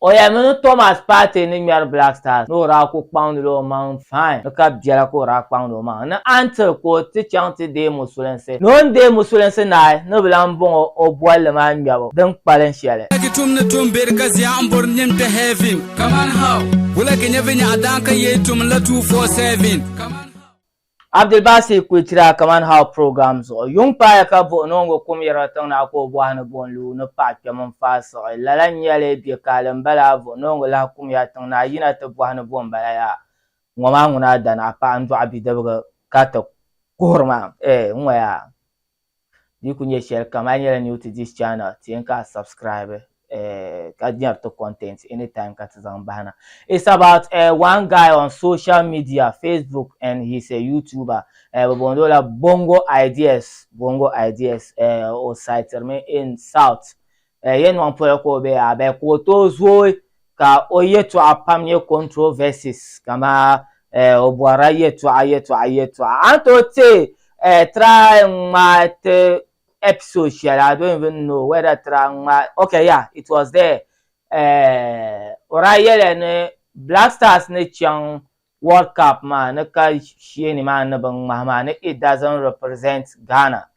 O ya mini Thomas Patey ni ŋmɛri Black Stars ni o raa ku kpaŋdili o maŋ fine ni ka biɛla ka o raa kpaŋdi o maŋ ni until ka o ti chaŋ ti deei musulinsi ni o ni deei musulinsi naai ni bi lan bɔŋɔ o bolli maa ŋmɛbu din kpalim shɛli. Kaman how wula ke nyɛ vinya adan ka ye tum la 247 Abdelbasi kuitira Kaman how programs o yung pa ka bo nongo kum yara tang na ko bo han bon lu no pa kemon fa so la nyale bi kalam bala bo nongo la kum ya tang na yina to bo han bon bala ya ngoma nguna dana pa andu abi daga kata korma ngwa di kunye share Kaman yara new to this channel tin ka subscribe to content anytime Katazambana. It's about one guy on social media, Facebook, and he's a YouTuber. Bongo ideas or site in South. Yen one po be abe koto zo ka oye to apamye controversies kama obwara yeto anto te try mat episode share. I don't even know whether okay, yeah, it was there. Orayele Black Stars ne chang World Cup man ne ka sheni man ne bang mahama it doesn't represent Ghana.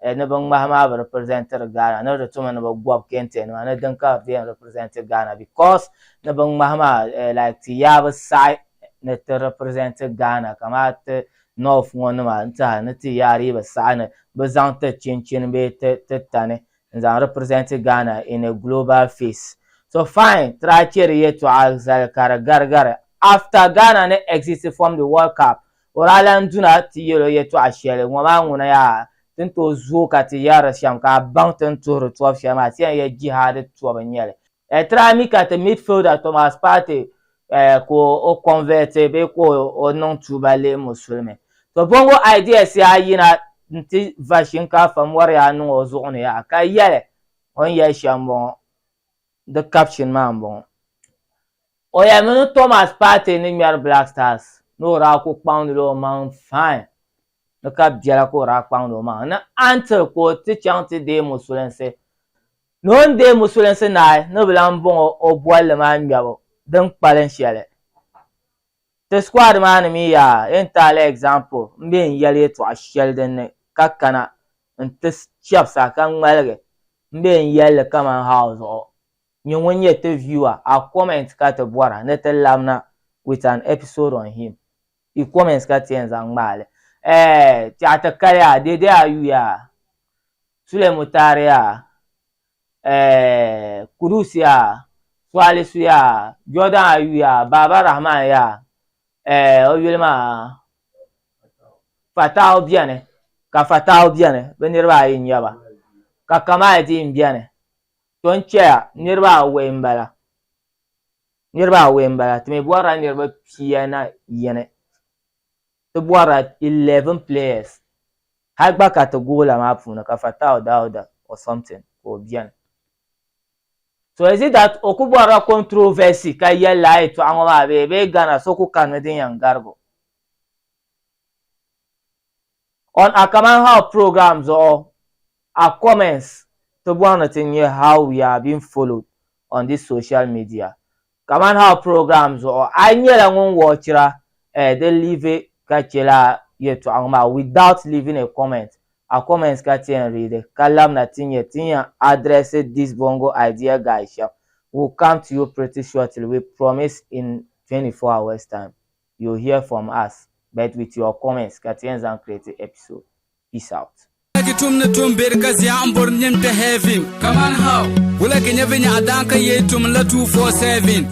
Ne bang mahama represent Ghana. Ne retuma ne bang kente ne ne denka they represent Ghana because ne bang mahama like tiyaba side ne te represent Ghana kamat North one man ta ne tiyari ba sane bazante chinchin be tane and represent Ghana in a global face. So fine, try to gar. After Ghana ne existed from the World Cup, Oralan do not yellow yet to a shell, one ya, then to Zuka Tiara Shamka, Bountain to 12 Shama, ye jihad to a yellow. A try at the midfielder Thomas Patey, ko convert a beko or non to ballet Muslim. So bongo idea say yina nti version ka from warrior no ozone ya ka yele on ya shambon the caption man bon o ya mini Thomas Patey ni ŋmɛri Black Stars no ra ku kpaŋdili o maŋ fine ni ka biɛla ka o raa kpaŋdi o maŋ ni until ko ti chaŋ ti deei musulinsi ni o ni deei musulinsi naai ni bi lan bɔŋɔ o bolli maa ŋmɛbu din kpalim shɛli. The squad man mi ya entire example mbe yali to a sheldon kakana and this chaps I can well mbe yali Kaman house or you when you the viewer a comment kat a bora net lamna with an episode on him. He comments kat and mal chata kaya de are you ya Sule Mutaria Kurusia Swalisuya Jordan Ayuya Baba Rahman ya oyulma fatao biane ka fatao biane benirba yin yaba ka kama din biane ton chia nirba wembala tme bwara nirba piana yene to bwara 11 players hagba ka to gola mapuna ka fatao dauda or something or biane. So is it that okubwara controversy ka yella to angwa be Ghana so ku kanadin yangargo on a Kaman how programs or our comments to one thing here how we are being followed on this social media. Kaman how programs or I nyela ngon watchera they leave it kachela yet to angma without leaving a comment. Our comments and read kalam na tinya address this bongo idea guys. We'll come to you pretty shortly. We promise in 24 hours time you'll hear from us, but with your comments Katians and create episode. Peace out. Kaman how wula ke nyɛ vinya adan ka ye tum la 247